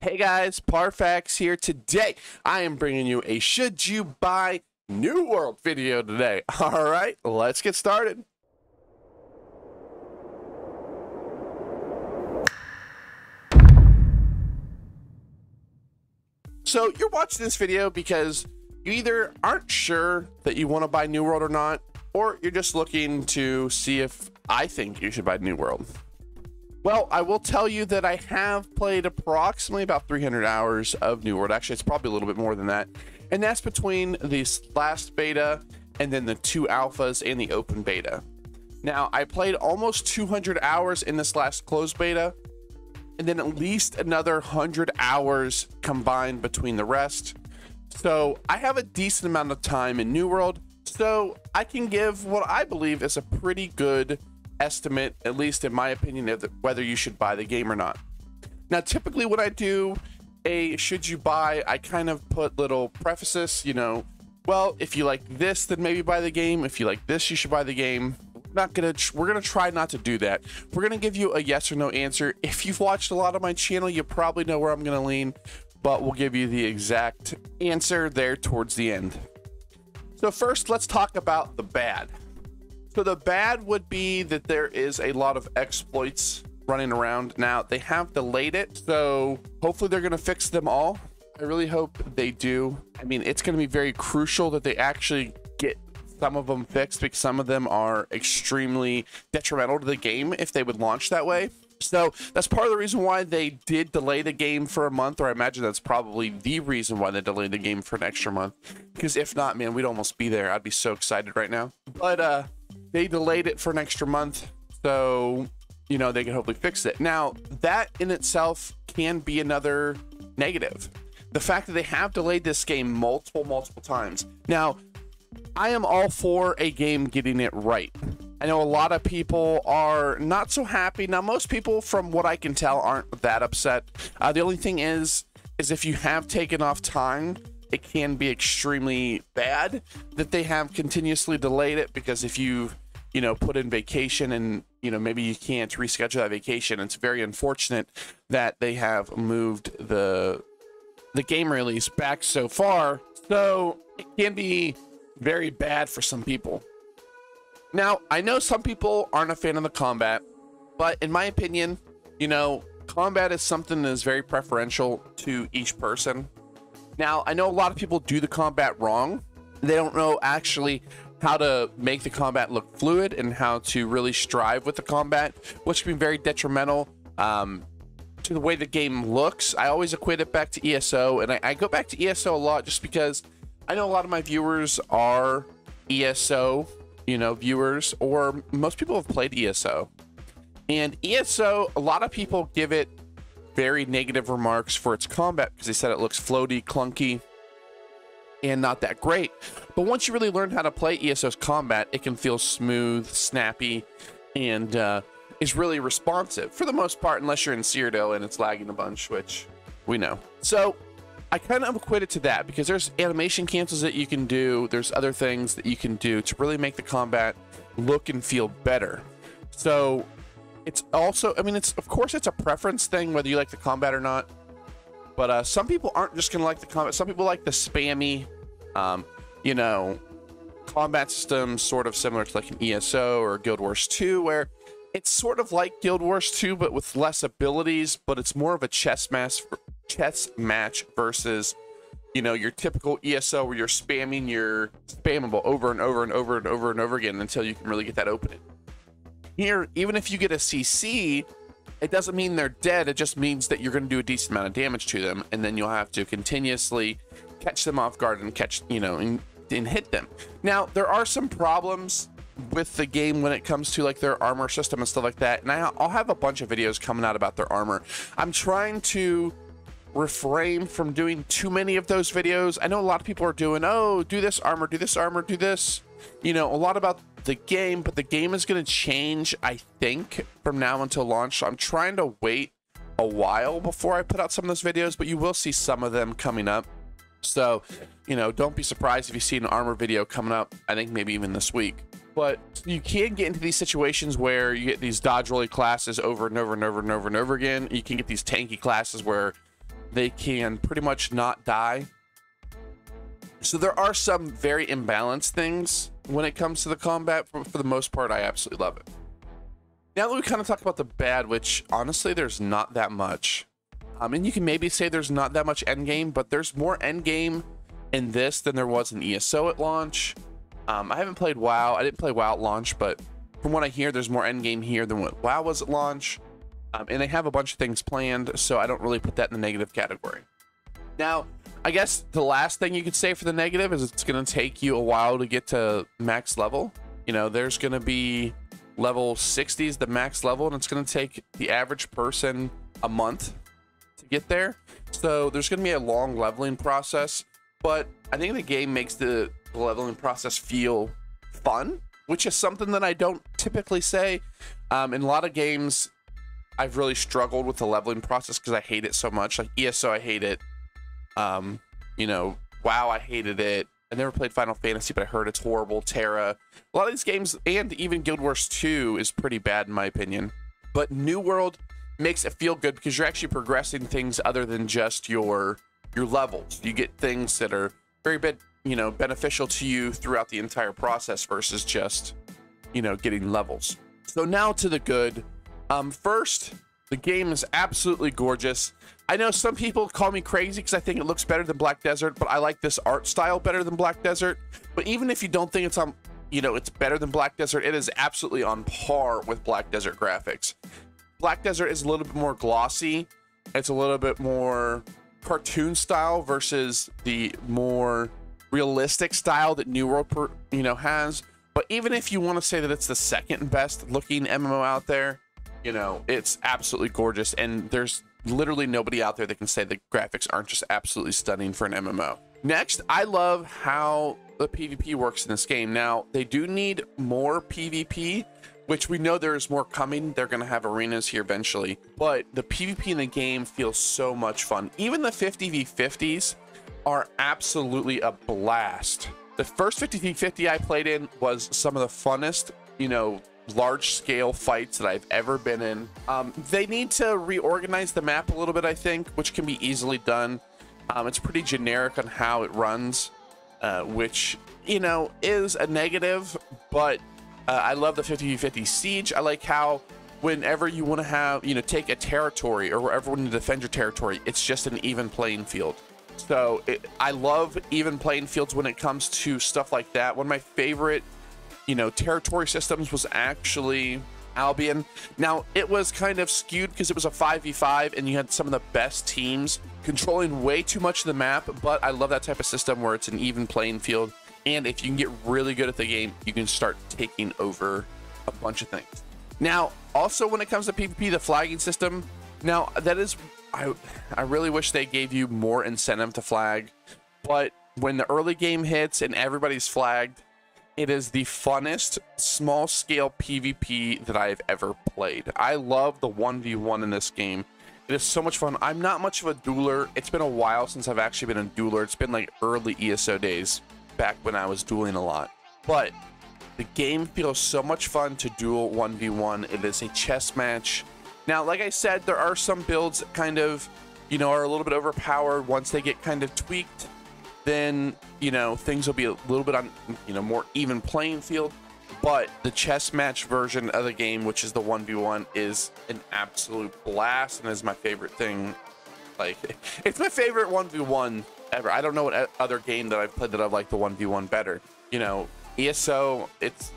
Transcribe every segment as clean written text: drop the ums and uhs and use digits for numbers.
Hey guys, Parfax here. Today I am bringing you a should you buy New World video today. All right, let's get started. So you're watching this video because you either aren't sure that you want to buy New World or not, or you're just looking to see if I think you should buy New World. Well, I will tell you that I have played approximately about 300 hours of New World. Actually, it's probably a little bit more than that. And that's between this last beta and then the 2 alphas and the open beta. Now, I played almost 200 hours in this last closed beta, and then at least another 100 hours combined between the rest. So I have a decent amount of time in New World, so I can give what I believe is a pretty good estimate, at least in my opinion, of whether you should buy the game or not. Now, typically when I do a should you buy, I kind of put little prefaces, you know, well, if you like this, then maybe buy the game. If you like this, you should buy the game. We're gonna try not to do that. We're gonna give you a yes or no answer. If you've watched a lot of my channel, you probably know where I'm gonna lean, but we'll give you the exact answer there towards the end. So first, let's talk about the bad. So the bad would be that there is a lot of exploits running around. Now, they have delayed it, so hopefully they're going to fix them all. I really hope they do. I mean, it's going to be very crucial that they actually get some of them fixed, because some of them are extremely detrimental to the game if they would launch that way. So that's part of the reason why they did delay the game for a month, or I imagine that's probably the reason why they delayed the game for an extra month. Because if not, man, we'd almost be there. I'd be so excited right now. But they delayed it for an extra month, so you know they can hopefully fix it. Now, that in itself can be another negative. The fact that they have delayed this game multiple times. Now, I am all for a game getting it right. I know a lot of people are not so happy. Now, most people, from what I can tell, aren't that upset. The only thing is if you have taken off time, it can be extremely bad that they have continuously delayed it, because if you put in vacation and, maybe you can't reschedule that vacation, it's very unfortunate that they have moved the game release back so far. So it can be very bad for some people. Now, I know some people aren't a fan of the combat, but in my opinion, combat is something that is very preferential to each person. Now, I know a lot of people do the combat wrong. They don't know actually how to make the combat look fluid and how to really strive with the combat, which can be very detrimental to the way the game looks. I always equate it back to ESO, and I go back to ESO a lot just because I know a lot of my viewers are ESO, viewers, or most people have played ESO. And ESO, a lot of people give it very negative remarks for its combat because they said it looks floaty, clunky, and not that great. But once you really learn how to play ESO's combat, it can feel smooth, snappy, and is really responsive for the most part, unless you're in Cyrodiil and it's lagging a bunch, which we know. So I kind of equate it to that, because there's animation cancels that you can do. There's other things that you can do to really make the combat look and feel better. So it's also, I mean, of course it's a preference thing whether you like the combat or not, but some people aren't just gonna like the combat. Some people like the spammy combat system, sort of similar to like an ESO or Guild Wars 2, where it's sort of like Guild Wars 2 but with less abilities, but it's more of a chess match versus your typical ESO where you're spamming your spammable over and over and over and over and over again until you can really get that opening. Here, even if you get a CC, it doesn't mean they're dead. It just means that you're going to do a decent amount of damage to them, and then you'll have to continuously catch them off guard and catch, and hit them. Now, there are some problems with the game when it comes to like their armor system and stuff like that, and I'll have a bunch of videos coming out about their armor. I'm trying to refrain from doing too many of those videos. I know a lot of people are doing, oh, do this armor, do this armor, do this, a lot about the game, but the game is going to change, I think, from now until launch. So I'm trying to wait a while before I put out some of those videos, but you will see some of them coming up. So, don't be surprised if you see an armor video coming up, I think maybe even this week. But you can get into these situations where you get these dodge rolly classes over and over and over and over and over again. You can get these tanky classes where they can pretty much not die. So there are some very imbalanced things when it comes to the combat. For the most part, I absolutely love it. Now that we kind of talked about the bad, which honestly, there's not that much. And you can maybe say there's not that much endgame, but there's more endgame in this than there was in ESO at launch. I haven't played WoW. I didn't play WoW at launch, but from what I hear, there's more endgame here than what WoW was at launch. And they have a bunch of things planned, so I don't really put that in the negative category. Now, I guess the last thing you could say for the negative is it's going to take you a while to get to max level. You know, there's going to be level 60 is the max level, and it's going to take the average person a month to get there. So there's going to be a long leveling process, but I think the game makes the leveling process feel fun, which is something that I don't typically say. In a lot of games, I've really struggled with the leveling process because I hate it so much. Like ESO, I hate it. You know, WoW, I hated it. I never played Final Fantasy, but I heard it's horrible. Terra, a lot of these games, and even Guild Wars 2 is pretty bad in my opinion. But New World makes it feel good because you're actually progressing things other than just your levels. You get things that are very beneficial to you throughout the entire process versus just, you know, getting levels. So now to the good. First, the game is absolutely gorgeous. I know some people call me crazy because I think it looks better than Black Desert, but I like this art style better than Black Desert. But even if you don't think it's it's better than Black Desert, it is absolutely on par with Black Desert graphics. Black Desert is a little bit more glossy. It's a little bit more cartoon style versus the more realistic style that New World, has. But even if you want to say that it's the second best looking MMO out there, you know, it's absolutely gorgeous, and there's literally nobody out there that can say the graphics aren't just absolutely stunning for an MMO. Next, I love how the PvP works in this game. Now, they do need more PvP, which we know there's more coming. They're going to have arenas here eventually, but the PvP in the game feels so much fun. Even the 50v50s are absolutely a blast. The first 50v50 I played in was some of the funnest, large scale fights that I've ever been in. They need to reorganize the map a little bit, I think, which can be easily done. It's pretty generic on how it runs, which, is a negative, but I love the 50v50 siege. I like how whenever you want to have, take a territory or wherever you want to defend your territory, it's just an even playing field. So I love even playing fields when it comes to stuff like that. One of my favorite territory systems was actually Albion. Now, it was kind of skewed because it was a 5v5 and you had some of the best teams controlling way too much of the map, but I love that type of system where it's an even playing field, and if you can get really good at the game, you can start taking over a bunch of things. Now, also when it comes to PvP, the flagging system, now that is, I really wish they gave you more incentive to flag, but when the early game hits and everybody's flagged, it is the funnest small scale PvP that I've ever played. I love the 1v1 in this game. It is so much fun. I'm not much of a dueler. It's been a while since I've actually been a dueler. It's been like early ESO days back when I was dueling a lot. But the game feels so much fun to duel 1v1. It is a chess match. Now, like I said, there are some builds that kind of, are a little bit overpowered. Once they get kind of tweaked, then things will be a little bit on more even playing field. But the chess match version of the game, which is the 1v1, is an absolute blast and is my favorite thing. Like, it's my favorite 1v1 ever. I don't know what other game that I've played that I've liked the 1v1 better. ESO, it's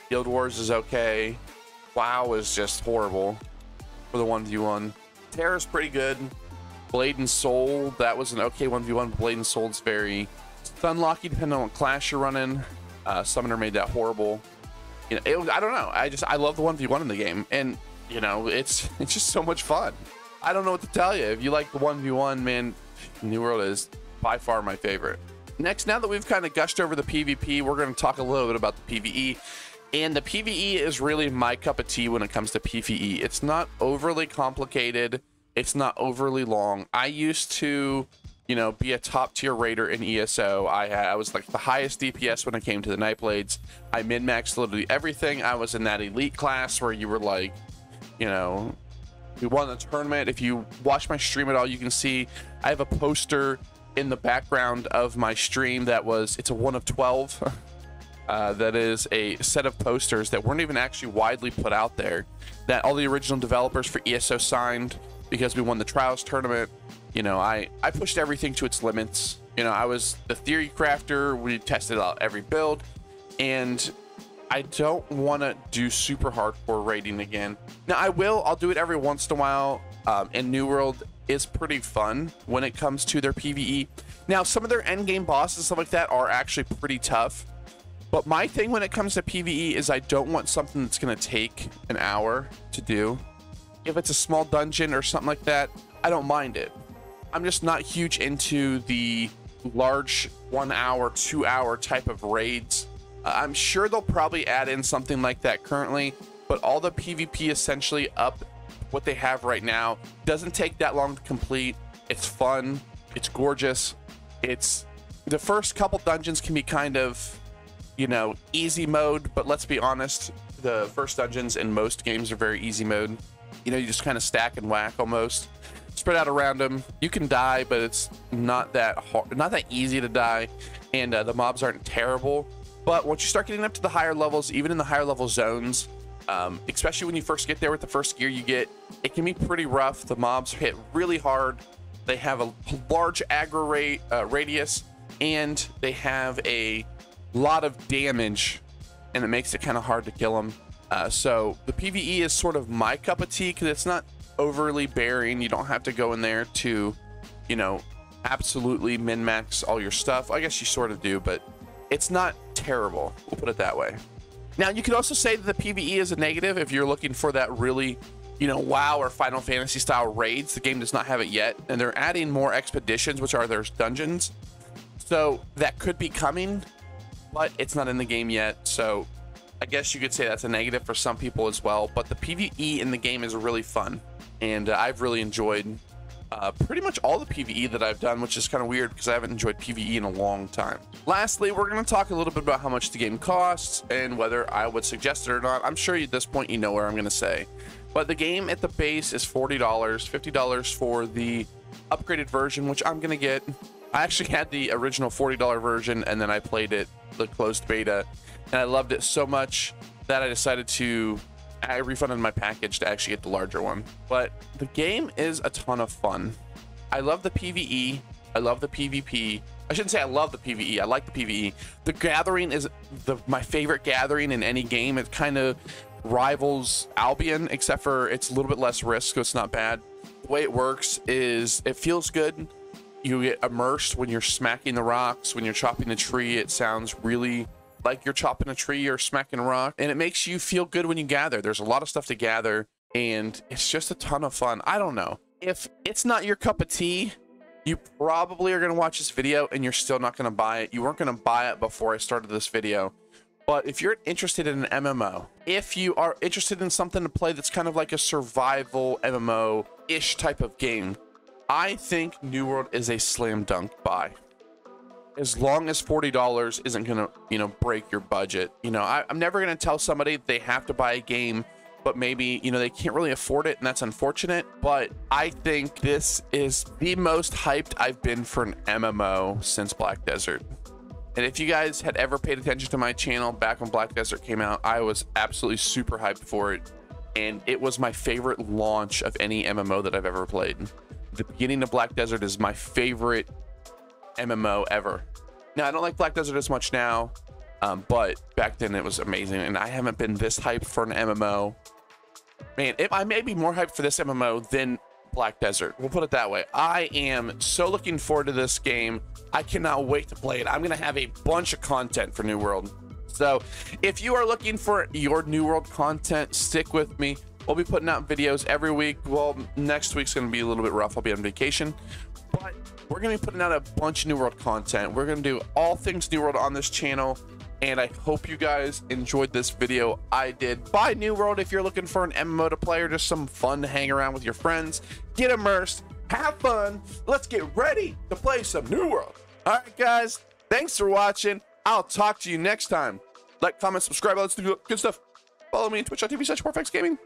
Guild Wars is okay. WoW is just horrible for the 1v1. Terra's pretty good. Blade and Soul, that was an okay 1v1. Blade and Soul's very unlucky depending on what class you're running. Summoner made that horrible. I don't know. I love the 1v1 in the game, and it's just so much fun. I don't know what to tell you. If you like the 1v1, man, New World is by far my favorite. Next, now that we've kind of gushed over the PvP, we're going to talk a little bit about the PvE. And the PvE is really my cup of tea when it comes to PvE. It's not overly complicated. It's not overly long. I used to, be a top tier raider in ESO. I was like the highest DPS when it came to the Nightblades. I min-maxed literally everything. I was in that elite class where you were like, We won the tournament. If you watch my stream at all, you can see I have a poster in the background of my stream it's a 1 of 12. That is a set of posters that weren't even actually widely put out there, that all the original developers for ESO signed because we won the trials tournament. You know, I pushed everything to its limits. You know, I was the theory crafter. We tested out every build, and I don't want to do super hardcore raiding again. Now I'll do it every once in a while, and New World is pretty fun when it comes to their PvE. Now some of their end game bosses and stuff like that are actually pretty tough, but my thing when it comes to PvE is I don't want something that's going to take an hour to do. If it's a small dungeon or something like that, I don't mind it. I'm just not huge into the large 1 hour, 2 hour type of raids. I'm sure they'll probably add in something like that currently, but all the PvP essentially up what they have right now doesn't take that long to complete. It's fun, it's gorgeous. It's the first couple dungeons can be kind of, you know, easy mode, but let's be honest, the first dungeons in most games are very easy mode. You know, you just kind of stack and whack almost, spread out around them. You can die, but it's not that hard, not that easy to die, and the mobs aren't terrible. But once you start getting up to the higher levels, even in the higher level zones, especially when you first get there with the first gear you get, it can be pretty rough. The mobs hit really hard. They have a large aggro radius, and they have a lot of damage, and it makes it kind of hard to kill them. So the PvE is sort of my cup of tea because it's not overly bearing. You don't have to go in there to, you know, absolutely min-max all your stuff. I guess you sort of do, but it's not terrible, we'll put it that way. Now you could also say that the PvE is a negative if you're looking for that really, you know, WoW or Final Fantasy style raids. The game does not have it yet, and they're adding more expeditions, which are their dungeons, so that could be coming, but it's not in the game yet. So I guess you could say that's a negative for some people as well. But the PvE in the game is really fun, and I've really enjoyed pretty much all the PvE that I've done, which is kind of weird because I haven't enjoyed PvE in a long time. Lastly, we're going to talk a little bit about how much the game costs and whether I would suggest it or not. I'm sure at this point you know what I'm going to say, but the game at the base is $40, $50 for the upgraded version, which I'm going to get. I actually had the original $40 version, and then I played it, the closed beta, and I loved it so much that I decided to I refunded my package to actually get the larger one. But the game is a ton of fun. I love the PvE. I love the PvP. I shouldn't say I love the PvE. I like the PvE. The gathering is my favorite gathering in any game. It kind of rivals Albion, except for it's a little bit less risk, so it's not bad. The way it works is it feels good. You get immersed when you're smacking the rocks. When you're chopping the tree, it sounds really like you're chopping a tree or smacking a rock, and it makes you feel good when you gather. There's a lot of stuff to gather, and it's just a ton of fun. I don't know. If it's not your cup of tea, you probably are going to watch this video and you're still not going to buy it. You weren't going to buy it before I started this video. But if you're interested in an MMO, if you are interested in something to play that's kind of like a survival MMO-ish type of game, I think New World is a slam dunk buy. As long as $40 isn't gonna, you know, break your budget. You know, I'm never gonna tell somebody they have to buy a game, but maybe, you know, they can't really afford it, and that's unfortunate. But I think this is the most hyped I've been for an MMO since Black Desert. And if you guys had ever paid attention to my channel back when Black Desert came out, I was absolutely super hyped for it, and it was my favorite launch of any MMO that I've ever played. The beginning of Black Desert is my favorite MMO ever. Now, I don't like Black Desert as much now, but back then it was amazing, and I haven't been this hyped for an MMO. Man, I may be more hyped for this MMO than Black Desert. We'll put it that way. I am so looking forward to this game. I cannot wait to play it. I'm going to have a bunch of content for New World. So if you are looking for your New World content, stick with me. We'll be putting out videos every week. Well, next week's going to be a little bit rough. I'll be on vacation, but we're going to be putting out a bunch of New World content. We're going to do all things New World on this channel, and I hope you guys enjoyed this video. I did. Buy New World if you're looking for an MMO to play or just some fun to hang around with your friends. Get immersed, have fun. Let's get ready to play some New World. All right, guys, thanks for watching. I'll talk to you next time. Like, comment, subscribe, let's do good stuff. Follow me on twitch.tv/PorfXGaming.